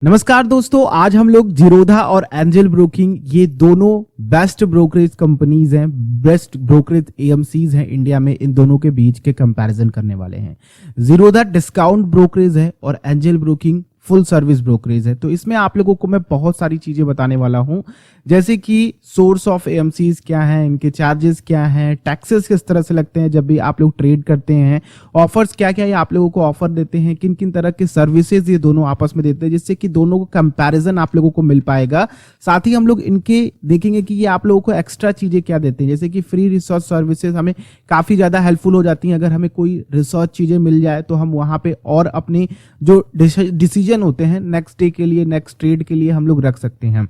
नमस्कार दोस्तों, आज हम लोग जीरोधा और एंजल ब्रोकिंग ये दोनों बेस्ट ब्रोकरेज कंपनीज हैं, बेस्ट ब्रोकरेज एएमसीज हैं इंडिया में। इन दोनों के बीच के कंपैरिजन करने वाले हैं। जीरोधा डिस्काउंट ब्रोकरेज है और angel broking full service brokerage है। तो इसमें आप लोगों को मैं बहुत सारी चीजें बताने वाला हूं, जैसे कि सोर्स ऑफ एएमसीज क्या है, इनके चार्जेस क्या हैं, टैक्सेस किस तरह से लगते हैं जब भी आप लोग ट्रेड करते हैं, ऑफर्स क्या क्या ये आप लोगों को ऑफर देते हैं, किन किन तरह के सर्विसेज ये दोनों आपस में देते हैं, जिससे कि दोनों को कंपैरिजन आप लोगों को मिल पाएगा। साथ ही हम लोग इनके देखेंगे कि ये आप लोगों को एक्स्ट्रा चीजें क्या देते हैं, जैसे कि फ्री रिसर्च सर्विसेज हमें काफी ज्यादा हेल्पफुल हो जाती हैं। अगर हमें कोई रिसर्च चीजें मिल जाए तो हम वहां पे और अपनी जो डिसीजन होते हैं नेक्स्ट डे के लिए, नेक्स्ट ट्रेड के लिए हम लोग रख सकते हैं।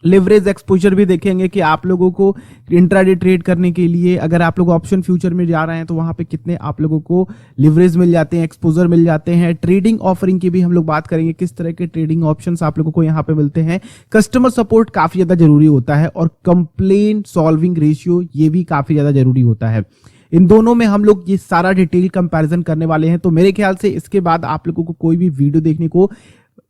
लिवरेज एक्सपोजर भी देखेंगे कि आप लोगों को इंट्राडे ट्रेड करने के लिए अगर आप लोग ऑप्शन फ्यूचर में जा रहे हैं तो वहां पे कितने आप लोगों को लिवरेज मिल जाते हैं, एक्सपोजर मिल जाते हैं। ट्रेडिंग ऑफरिंग की भी हम लोग बात करेंगे, किस तरह के ट्रेडिंग ऑप्शंस आप लोगों को यहाँ पे मिलते हैं। कस्टमर सपोर्ट काफी ज्यादा जरूरी होता है और कंप्लेन सॉल्विंग रेशियो ये भी काफी ज्यादा जरूरी होता है। इन दोनों में हम लोग ये सारा डिटेल कंपैरिजन करने वाले हैं। तो मेरे ख्याल से इसके बाद आप लोगों को कोई भी वीडियो देखने को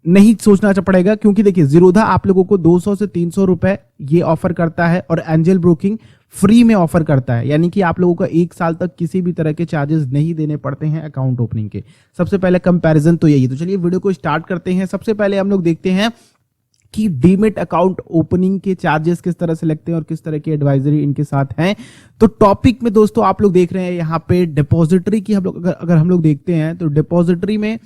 नहीं सोचना पड़ेगा, क्योंकि देखिए जीरोधा आप लोगों को 200 से 300 रुपए ये ऑफर करता है और एंजल ब्रोकिंग फ्री में ऑफर करता है, यानी कि आप लोगों को 1 साल तक किसी भी तरह के चार्जेस नहीं देने पड़ते हैं अकाउंट ओपनिंग के। सबसे पहले कंपैरिजन तो यही। तो चलिए वीडियो को स्टार्ट करते हैं। सबसे पहले हम लोग देखते हैं कि डीमेट अकाउंट ओपनिंग के चार्जेस किस तरह से लगते हैं और किस तरह की एडवाइजरी इनके साथ हैं। तो टॉपिक में दोस्तों आप लोग देख रहे हैं यहाँ पे डिपॉजिटरी की हम लोग अगर हम लोग देखते हैं तो डिपॉजिटरी में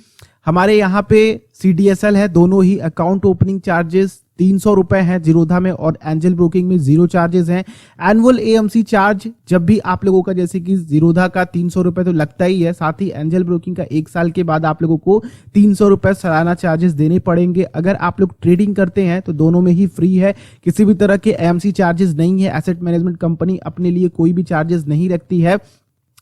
हमारे यहाँ पे सीडीएसएल है, दोनों ही अकाउंट ओपनिंग चार्जेस 300 रुपए हैं जीरोधा में और एंजल ब्रोकिंग में 0 चार्जेस हैं। एनुअल एएमसी चार्ज जब भी आप लोगों का, जैसे कि जीरोधा का 300 रुपए तो लगता ही है, साथ ही एंजल ब्रोकिंग का 1 साल के बाद आप लोगों को 300 रुपए सालाना चार्जेस देने पड़ेंगे। अगर आप लोग ट्रेडिंग करते हैं तो दोनों में ही फ्री है, किसी भी तरह के एएमसी चार्जेस नहीं है। एसेट मैनेजमेंट कंपनी अपने लिए कोई भी चार्जेस नहीं रखती है।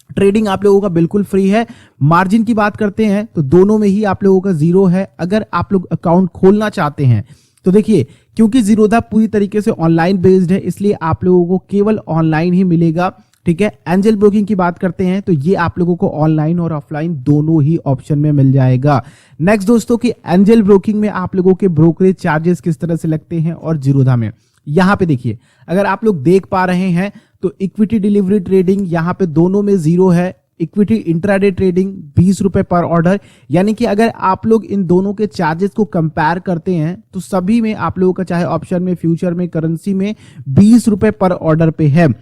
ट्रेडिंग आप लोगों का बिल्कुल फ्री है। मार्जिन की बात करते हैं तो दोनों में ही आप लोगों का 0 है। अगर आप लोग अकाउंट खोलना चाहते हैं तो देखिए, क्योंकि जीरोधा पूरी तरीके से ऑनलाइन बेस्ड है, इसलिए आप लोगों को केवल ऑनलाइन ही मिलेगा। ठीक है। एंजल ब्रोकिंग की बात करते हैं तो ये आप लोगों को ऑनलाइन और ऑफलाइन दोनों ही ऑप्शन में मिल जाएगा। नेक्स्ट दोस्तों कि एंजल ब्रोकिंग में आप लोगों के ब्रोकरेज चार्जेस किस तरह से लगते हैं और जीरोधा में। यहां पे देखिए, अगर आप लोग देख पा रहे हैं तो इक्विटी डिलीवरी ट्रेडिंग यहां पे दोनों में 0 है। इक्विटी इंट्राडे ट्रेडिंग 20 रुपए पर ऑर्डर, यानी कि अगर आप लोग इन दोनों के चार्जेस को कंपेयर करते हैं तो सभी में आप लोगों का, चाहे ऑप्शन में, फ्यूचर में, करेंसी में 20 रुपए पर ऑर्डर पे है।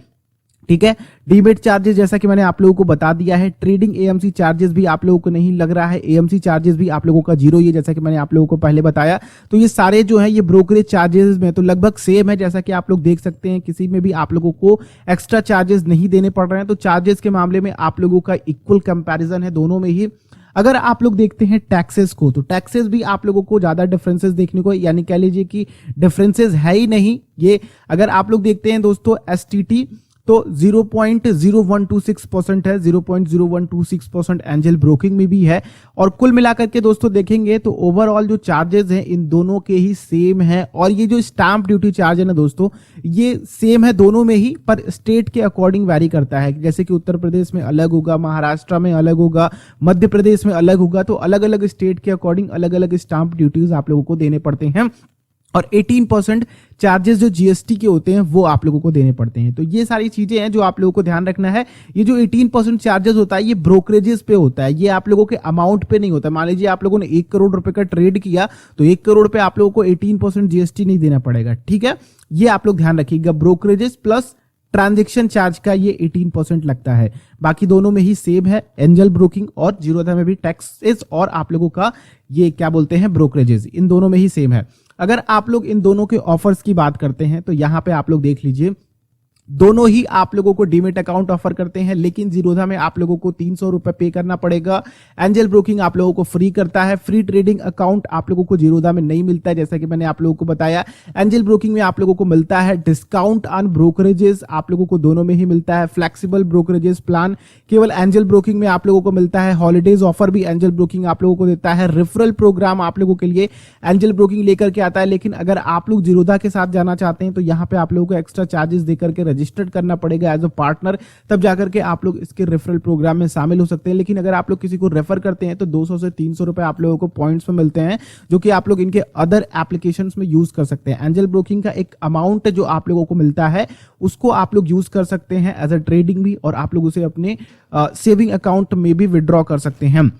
ठीक है। डीमेट चार्जेस जैसा कि मैंने आप लोगों को बता दिया है। ट्रेडिंग एएमसी चार्जेस भी आप लोगों को नहीं लग रहा है। एएमसी चार्जेस भी आप लोगों का 0 ही है, जैसा कि मैंने आप लोगों को पहले बताया। तो ये सारे जो है ये ब्रोकरेज चार्जेस में तो लगभग सेम है, जैसा कि आप लोग देख सकते हैं। किसी में भी आप लोगों को एक्स्ट्रा चार्जेस नहीं देने पड़ रहे हैं। तो चार्जेस के मामले में आप लोगों का इक्वल कंपैरिजन है दोनों में ही। अगर आप लोग देखते हैं टैक्सेस को, तो टैक्सेस भी आप लोगों को ज्यादा डिफरेंसेस देखने को, यानी कह लीजिए कि डिफरेंसेस है ही नहीं। ये अगर आप लोग देखते हैं दोस्तों एसटीटी तो 0.0126% है, 0.0126% एंजल ब्रोकिंग में भी है। और कुल मिलाकर के दोस्तों देखेंगे तो ओवरऑल जो चार्जेस हैं इन दोनों के ही सेम है। और ये जो स्टैंप ड्यूटी चार्ज है ना दोस्तों, ये सेम है दोनों में ही, पर स्टेट के अकॉर्डिंग वैरी करता है। जैसे कि उत्तर प्रदेश में अलग होगा, महाराष्ट्र में अलग होगा, मध्य प्रदेश में अलग होगा। तो अलग अलग स्टेट के अकॉर्डिंग अलग अलग स्टैंप ड्यूटीज आप लोगों को देने पड़ते हैं। और 18% चार्जेस जो जीएसटी के होते हैं वो आप लोगों को देने पड़ते हैं। तो ये सारी चीजें हैं जो आप लोगों को ध्यान रखना है। ये जो 18% चार्जेस होता है ये ब्रोकरेजेस पे होता है, ये आप लोगों के अमाउंट पे नहीं होता। मान लीजिए आप लोगों ने 1 करोड़ रुपए का ट्रेड किया तो 1 करोड़ पे आप लोगों को 18% जीएसटी नहीं देना पड़ेगा। ठीक है, ये आप लोग ध्यान रखिएगा। ब्रोकरेजेस प्लस ट्रांजैक्शन चार्ज का ये 18% लगता है। बाकी दोनों में ही सेम है, एंजल ब्रोकिंग और जीरोधा में भी टैक्सेस और आप लोगों का ये क्या बोलते हैं ब्रोकरेजेस, इन दोनों में ही सेम है। अगर आप लोग इन दोनों के ऑफर्स की बात करते हैं तो यहां पे आप लोग देख लीजिए, दोनों ही आप लोगों को डीमेट अकाउंट ऑफर करते हैं, लेकिन जीरोधा में आप लोगों को 300 रुपए पे करना पड़ेगा। एंजल ब्रोकिंग आप लोगों को फ्री करता है। फ्री ट्रेडिंग अकाउंट आप लोगों को जीरोधा में नहीं मिलता है, जैसा कि मैंने आप लोगों को बताया। एंजल ब्रोकिंग में आप लोगों को मिलता है डिस्काउंट ऑन ब्रोकरेजेस, आप लोगों को दोनों में ही मिलता है। फ्लेक्सिबल ब्रोकरेजेस प्लान केवल एंजल ब्रोकिंग में आप लोगों को मिलता है। हॉलीडेज ऑफर भी एंजल ब्रोकिंग आप लोगों को देता है। रेफरल प्रोग्राम आप लोगों के लिए एंजल ब्रोकिंग लेकर के आता है, लेकिन अगर आप लोग जीरोधा के साथ जाना चाहते हैं तो यहाँ पे आप लोगों को एक्स्ट्रा चार्जेस देकर के रजिस्टर्ड करना पड़ेगा एज अ पार्टनर, तब जाकर के आप लोग इसके रेफरल प्रोग्राम में शामिल हो सकते हैं। लेकिन अगर आप लोग किसी को रेफर करते हैं तो 200 से 300 रुपए आप लोगों को पॉइंट्स में मिलते हैं, जो कि आप लोग इनके अदर एप्लीकेशंस में यूज कर सकते हैं। एंजल ब्रोकिंग का एक अमाउंट जो आप लोगों को मिलता है उसको आप लोग यूज कर सकते हैं एज अ ट्रेडिंग भी, और आप लोग उसे अपने सेविंग अकाउंट में भी विड्रॉ कर सकते हैं।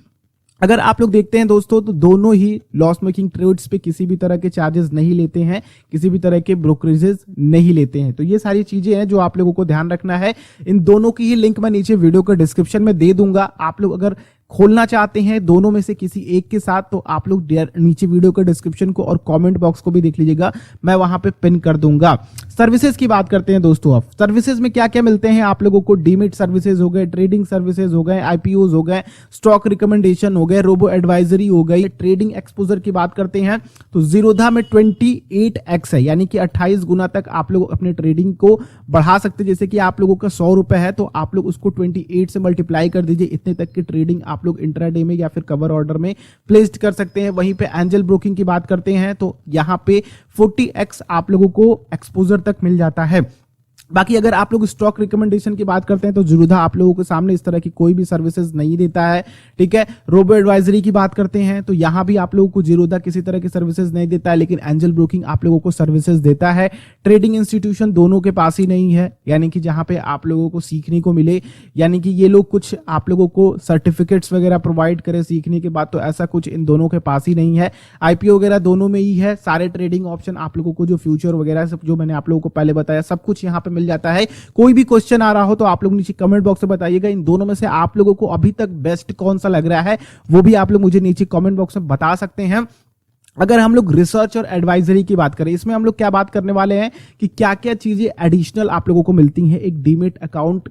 अगर आप लोग देखते हैं दोस्तों तो दोनों ही लॉस मेकिंग ट्रेड्स पे किसी भी तरह के चार्जेस नहीं लेते हैं, किसी भी तरह के ब्रोकरेजेस नहीं लेते हैं। तो ये सारी चीजें हैं जो आप लोगों को ध्यान रखना है। इन दोनों की ही लिंक मैं नीचे वीडियो के डिस्क्रिप्शन में दे दूंगा। आप लोग अगर खोलना चाहते हैं दोनों में से किसी एक के साथ तो आप लोग नीचे वीडियो के डिस्क्रिप्शन को और कमेंट बॉक्स को भी देख लीजिएगा, मैं वहां पे पिन कर दूंगा। सर्विसेज की बात करते हैं दोस्तों। अब सर्विसेज में क्या क्या मिलते हैं आप लोगों को, डीमिट सर्विसेज हो गए, ट्रेडिंग सर्विसेज हो गए, आईपीओ हो गए, स्टॉक रिकमेंडेशन हो गए, रोबो एडवाइजरी हो गई। ट्रेडिंग एक्सपोजर की बात करते हैं तो जीरोधा में 28x है, यानी कि 28 गुना तक आप लोग अपने ट्रेडिंग को बढ़ा सकते हैं। जैसे कि आप लोगों का 100 रुपए है तो आप लोग उसको 28 से मल्टीप्लाई कर दीजिए, इतने तक की ट्रेडिंग आप लोग इंट्राडे में या फिर कवर ऑर्डर में प्लेस्ड कर सकते हैं। वहीं पे एंजल ब्रोकिंग की बात करते हैं तो यहां पे 40x आप लोगों को एक्सपोजर तक मिल जाता है। बाकी अगर आप लोग स्टॉक रिकमेंडेशन की बात करते हैं तो जीरोधा आप लोगों के सामने इस तरह की कोई भी सर्विसेज नहीं देता है, ठीक है। रोबो एडवाइजरी की बात करते हैं तो यहां भी आप लोगों को जीरोधा किसी तरह की सर्विसेज नहीं देता है, लेकिन एंजल ब्रोकिंग आप लोगों को सर्विसेज देता है। ट्रेडिंग इंस्टीट्यूशन दोनों के पास ही नहीं है, यानी कि जहां पे आप लोगों को सीखने को मिले, यानी कि ये लोग कुछ आप लोगों को सर्टिफिकेट्स वगैरह प्रोवाइड करे सीखने के बाद, तो ऐसा कुछ इन दोनों के पास ही नहीं है। आईपीओ वगैरह दोनों में ही है। सारे ट्रेडिंग ऑप्शन आप लोगों को जो फ्यूचर वगैरह सब जो मैंने आप लोगों को पहले बताया सब कुछ यहाँ पे मिल जाता है। कोई भी क्वेश्चन आ रहा हो तो आप लोग नीचे कमेंट बॉक्स में बताइएगा। इन दोनों में से आप लोगों को अभी तक बेस्ट कौन सा लग रहा है वो भी आप लोग मुझे नीचे कमेंट बॉक्स में बता सकते हैं। अगर हम लोग रिसर्च और एडवाइजरी की बात करें, इसमें हम लोग क्या बात करने वाले हैं कि क्या क्या चीजें एडिशनल आप लोगों को मिलती हैं एक डीमेट अकाउंट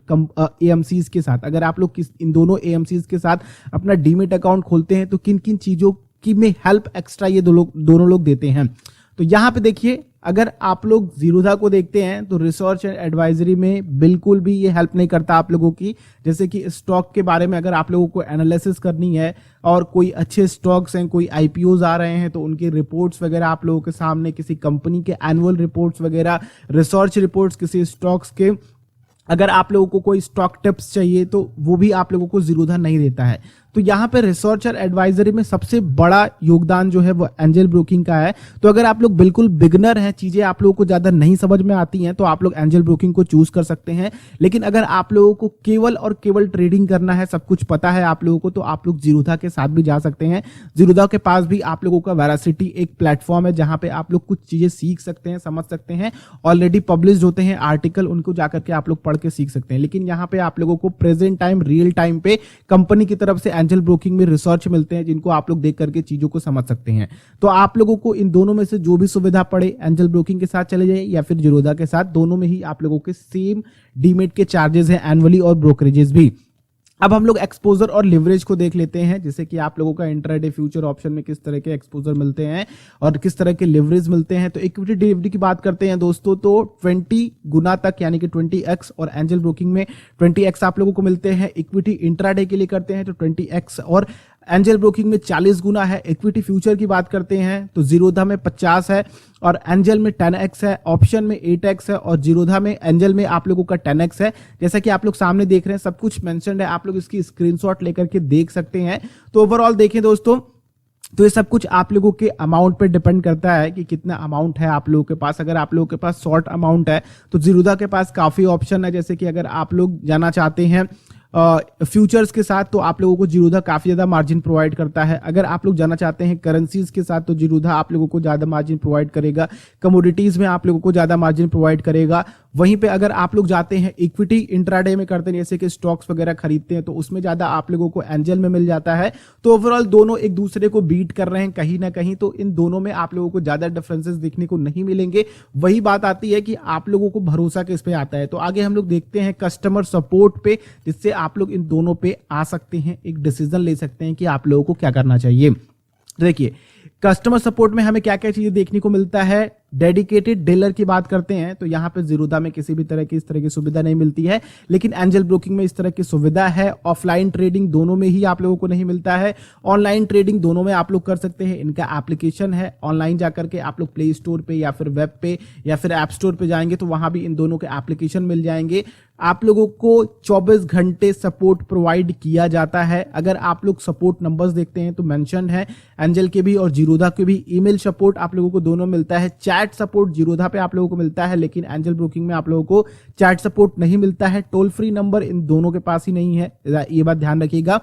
एएमसीज के साथ। अगर आप लोग इन दोनों एएमसीज के साथ अपना डीमेट अकाउंट खोलते हैं तो किन किन चीजों की में हेल्प एक्स्ट्रा ये दोनों लोग देते हैं। तो यहां पे देखिए, अगर आप लोग जीरोधा को देखते हैं तो रिसर्च एंड एडवाइजरी में बिल्कुल भी ये हेल्प नहीं करता आप लोगों की। जैसे कि स्टॉक के बारे में अगर आप लोगों को एनालिसिस करनी है और कोई अच्छे स्टॉक्स हैं, कोई आईपीओज आ रहे हैं तो उनकी रिपोर्ट्स वगैरह आप लोगों के सामने, किसी कंपनी के एनुअल रिपोर्ट्स वगैरह, रिसर्च रिपोर्ट्स किसी स्टॉक्स के, अगर आप लोगों को कोई स्टॉक टिप्स चाहिए तो वो भी आप लोगों को जीरोधा नहीं देता है। तो यहाँ पे रिसर्च और एडवाइजरी में सबसे बड़ा योगदान जो है वो एंजल ब्रोकिंग का है। तो अगर आप लोग बिल्कुल बिगनर हैं, चीजें आप लोगों को ज्यादा नहीं समझ में आती हैं, तो आप लोग एंजल ब्रोकिंग को चूज कर सकते हैं। लेकिन अगर आप लोगों को केवल और केवल ट्रेडिंग करना है, सब कुछ पता है आप लोगों को, तो आप लोग जीरोधा के साथ भी जा सकते हैं। जीरोधा के पास भी आप लोगों का वेरासिटी एक प्लेटफॉर्म है जहां पे आप लोग कुछ चीजें सीख सकते हैं, समझ सकते हैं। ऑलरेडी पब्लिश होते हैं आर्टिकल, उनको जाकर के आप लोग पढ़ के सीख सकते हैं। लेकिन यहाँ पे आप लोगों को प्रेजेंट टाइम, रियल टाइम पे कंपनी की तरफ से एंजल ब्रोकिंग में रिसर्च मिलते हैं, जिनको आप लोग देख करके चीजों को समझ सकते हैं। तो आप लोगों को इन दोनों में से जो भी सुविधा पड़े, एंजल ब्रोकिंग के साथ चले जाइए या फिर जीरोधा के साथ, दोनों में ही आप लोगों के सेम डीमेट के चार्जेस हैं एनुअली और ब्रोकरेजेस भी। अब हम लोग एक्सपोजर और लिवरेज को देख लेते हैं, जैसे कि आप लोगों का इंट्राडे फ्यूचर ऑप्शन में किस तरह के एक्सपोजर मिलते हैं और किस तरह के लिवरेज मिलते हैं। तो इक्विटी डिलीवरी की बात करते हैं दोस्तों तो 20 गुना तक, यानी कि 20x, और एंजल ब्रोकिंग में 20x आप लोगों को मिलते हैं। इक्विटी इंट्राडे के लिए करते हैं तो 20x, और एंजल ब्रोकिंग में 40 गुना है। इक्विटी फ्यूचर की बात करते हैं तो जीरोधा में 50 है और एंजल में 10x है, ऑप्शन में 8x है और जीरोधा में, एंजल में आप लोगों का 10x है। जैसा कि आप लोग सामने देख रहे हैं, सब कुछ मेंशन्ड है, आप लोग इसकी स्क्रीनशॉट लेकर के देख सकते हैं। तो ओवरऑल देखें दोस्तों तो ये सब कुछ आप लोगों के अमाउंट पे डिपेंड करता है कि कितना अमाउंट है आप लोगों के पास। अगर आप लोगों के पास शॉर्ट अमाउंट है तो जीरोधा के पास काफी ऑप्शन है, जैसे कि अगर आप लोग जाना चाहते हैं फ्यूचर्स के साथ तो आप लोगों को जीरोधा काफी ज्यादा मार्जिन प्रोवाइड करता है। अगर आप लोग जाना चाहते हैं करेंसीज के साथ तो जीरोधा आप लोगों को ज्यादा मार्जिन प्रोवाइड करेगा। कमोडिटीज में आप लोगों को ज्यादा मार्जिन प्रोवाइड करेगा। वहीं पे अगर आप लोग जाते हैं इक्विटी इंट्राडे में करते हैं, जैसे कि स्टॉक्स वगैरह खरीदते हैं, तो उसमें ज्यादा आप लोगों को एंजल में मिल जाता है। तो ओवरऑल दोनों एक दूसरे को बीट कर रहे हैं कहीं ना कहीं, तो इन दोनों में आप लोगों को ज्यादा डिफरेंसेस देखने को नहीं मिलेंगे। वही बात आती है कि आप लोगों को भरोसा किस पे आता है। तो आगे हम लोग देखते हैं कस्टमर सपोर्ट पे, जिससे आप लोग इन दोनों पे आ सकते हैं, एक डिसीजन ले सकते हैं कि आप लोगों को क्या करना चाहिए। देखिए कस्टमर सपोर्ट में हमें क्या क्या चीजें देखने को मिलता है। डेडिकेटेड डीलर की बात करते हैं तो यहाँ पे जीरोधा में किसी भी तरह की इस तरह की सुविधा नहीं मिलती है, लेकिन एंजल ब्रोकिंग में इस तरह की सुविधा है। ऑफलाइन ट्रेडिंग दोनों में ही आप लोगों को नहीं मिलता है, ऑनलाइन ट्रेडिंग दोनों में आप लोग कर सकते हैं। इनका एप्लीकेशन है, ऑनलाइन जाकर के आप लोग प्ले स्टोर पे या फिर वेब पे या फिर ऐप स्टोर पे जाएंगे तो वहां भी इन दोनों के एप्लीकेशन मिल जाएंगे। आप लोगों को 24 घंटे सपोर्ट प्रोवाइड किया जाता है। अगर आप लोग सपोर्ट नंबर्स देखते हैं तो मेंशन है, एंजल के भी और जीरोधा के भी। ईमेल सपोर्ट आप लोगों को दोनों मिलता है। चैट सपोर्ट जीरोधा पे आप लोगों को मिलता है, लेकिन एंजल ब्रोकिंग में आप लोगों को चैट सपोर्ट नहीं मिलता है। टोल फ्री नंबर इन दोनों के पास ही नहीं है, ये बात ध्यान रखिएगा।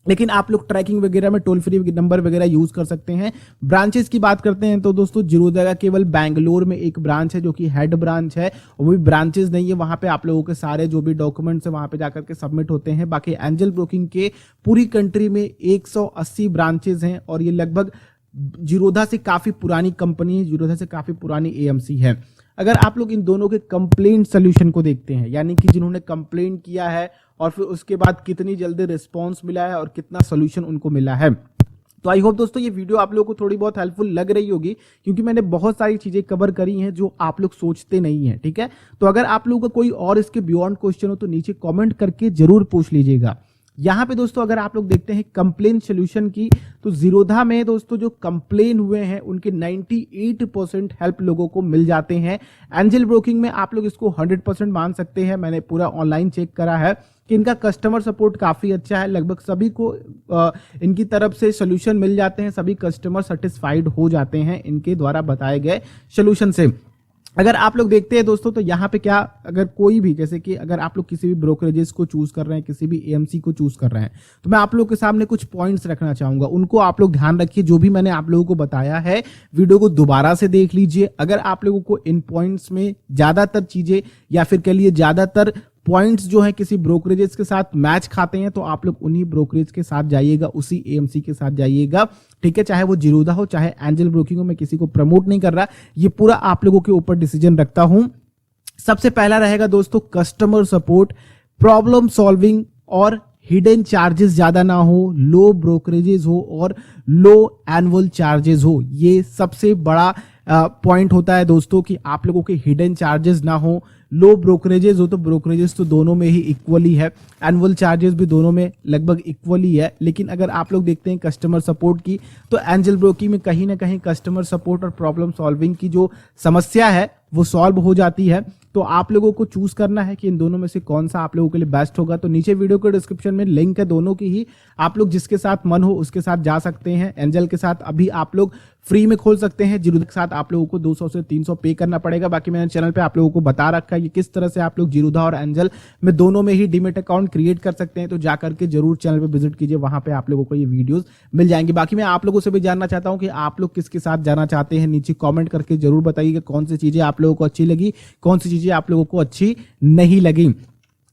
लेकिन आप लोग ट्रैकिंग वगैरह में टोल फ्री नंबर वगैरह यूज कर सकते हैं। ब्रांचेस की बात करते हैं तो दोस्तों जीरोधा का केवल बैंगलोर में एक ब्रांच है जो कि हेड ब्रांच है, वो भी ब्रांचेस नहीं है। वहां पे आप लोगों के सारे जो भी डॉक्यूमेंट्स है वहां पे जाकर के सबमिट होते हैं। बाकी एंजल ब्रोकिंग के पूरी कंट्री में 180 ब्रांचेस हैं और ये लगभग जीरोधा से काफी पुरानी कंपनी है, जीरोधा से काफी पुरानी एएमसी है। अगर आप लोग इन दोनों के कंप्लेंट सोल्यूशन को देखते हैं, यानी कि जिन्होंने कंप्लेंट किया है और फिर उसके बाद कितनी जल्दी रिस्पांस मिला है और कितना सोल्यूशन उनको मिला है, तो आई होप दोस्तों ये वीडियो आप लोगों को थोड़ी बहुत हेल्पफुल लग रही होगी, क्योंकि मैंने बहुत सारी चीजें कवर करी हैं जो आप लोग सोचते नहीं हैं। ठीक है, तो अगर आप लोगों का कोई और इसके बियॉन्ड क्वेश्चन हो तो नीचे कमेंट करके जरूर पूछ लीजिएगा। यहाँ पे दोस्तों अगर आप लोग देखते हैं कंप्लेन सोल्यूशन की, तो जीरोधा में दोस्तों जो कंप्लेन हुए हैं उनके 98% हेल्प लोगों को मिल जाते हैं। एंजल ब्रोकिंग में आप लोग इसको 100% मान सकते हैं। मैंने पूरा ऑनलाइन चेक करा है कि इनका कस्टमर सपोर्ट काफी अच्छा है। लगभग सभी को इनकी तरफ से सोल्यूशन मिल जाते हैं, सभी कस्टमर सेटिस्फाइड हो जाते हैं इनके द्वारा बताए गए सोल्यूशन से। अगर आप लोग देखते हैं दोस्तों तो यहाँ पे क्या, अगर कोई भी, जैसे कि अगर आप लोग किसी भी ब्रोकरेजेस को चूज कर रहे हैं, किसी भी एएमसी को चूज कर रहे हैं, तो मैं आप लोग के सामने कुछ पॉइंट्स रखना चाहूंगा, उनको आप लोग ध्यान रखिए। जो भी मैंने आप लोगों को बताया है वीडियो को दोबारा से देख लीजिए। अगर आप लोगों को इन पॉइंट्स में ज्यादातर चीजें या फिर कह लिए ज्यादातर पॉइंट्स जो है किसी ब्रोकरेजेस के साथ मैच खाते हैं तो आप लोग उन्हीं ब्रोकरेज के साथ जाइएगा, उसी एएमसी के साथ जाइएगा। ठीक है, चाहे वो जीरोधा हो चाहे एंजल ब्रोकिंग हो, मैं किसी को प्रमोट नहीं कर रहा, ये पूरा आप लोगों के ऊपर डिसीजन रखता हूं। सबसे पहला रहेगा दोस्तों कस्टमर सपोर्ट, प्रॉब्लम सॉल्विंग और हिडन चार्जेस ज्यादा ना हो, लो ब्रोकरेजेस हो और लो एनुअल चार्जेस हो। ये सबसे बड़ा पॉइंट होता है दोस्तों कि आप लोगों के हिडन चार्जेस ना हो, लो ब्रोकरेजेस हो। तो ब्रोकरेजेस तो दोनों में ही इक्वली है, एनुअल चार्जेस भी दोनों में लगभग इक्वली है। लेकिन अगर आप लोग देखते हैं कस्टमर सपोर्ट की, तो एंजल ब्रोकिंग में कहीं ना कहीं कस्टमर सपोर्ट और प्रॉब्लम सॉल्विंग की जो समस्या है वो सॉल्व हो जाती है। तो आप लोगों को चूज करना है कि इन दोनों में से कौन सा आप लोगों के लिए बेस्ट होगा। तो नीचे वीडियो के डिस्क्रिप्शन में लिंक है दोनों की ही, आप लोग जिसके साथ मन हो उसके साथ जा सकते हैं। एंजल के साथ अभी आप लोग फ्री में खोल सकते हैं, जीरोधा के साथ आप लोगों को 200 से 300 पे करना पड़ेगा। बाकी मैंने चैनल पे आप लोगों को बता रखा है कि किस तरह से आप लोग जीरोधा और एंजल में दोनों में ही डीमेट अकाउंट क्रिएट कर सकते हैं। तो जाकर के जरूर चैनल पे विजिट कीजिए, वहां पे आप लोगों को ये वीडियोस मिल जाएंगे। बाकी मैं आप लोगों से भी जानना चाहता हूं कि आप लोग किसके साथ जाना चाहते हैं, नीचे कॉमेंट करके जरूर बताइए कौन सी चीजें आप लोगों को अच्छी लगी, कौन सी चीजें आप लोगों को अच्छी नहीं लगी।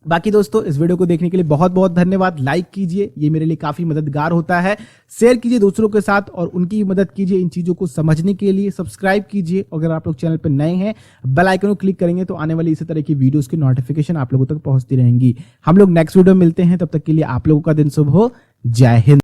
बाकी दोस्तों इस वीडियो को देखने के लिए बहुत बहुत धन्यवाद। लाइक कीजिए, ये मेरे लिए काफी मददगार होता है। शेयर कीजिए दूसरों के साथ और उनकी मदद कीजिए इन चीजों को समझने के लिए। सब्सक्राइब कीजिए, अगर आप लोग चैनल पर नए हैं बेल आइकन को क्लिक करेंगे तो आने वाली इसी तरह की वीडियोस की नोटिफिकेशन आप लोगों तक पहुंचती रहेंगी। हम लोग नेक्स्ट वीडियो में मिलते हैं, तब तक के लिए आप लोगों का दिन शुभ हो। जय हिंद।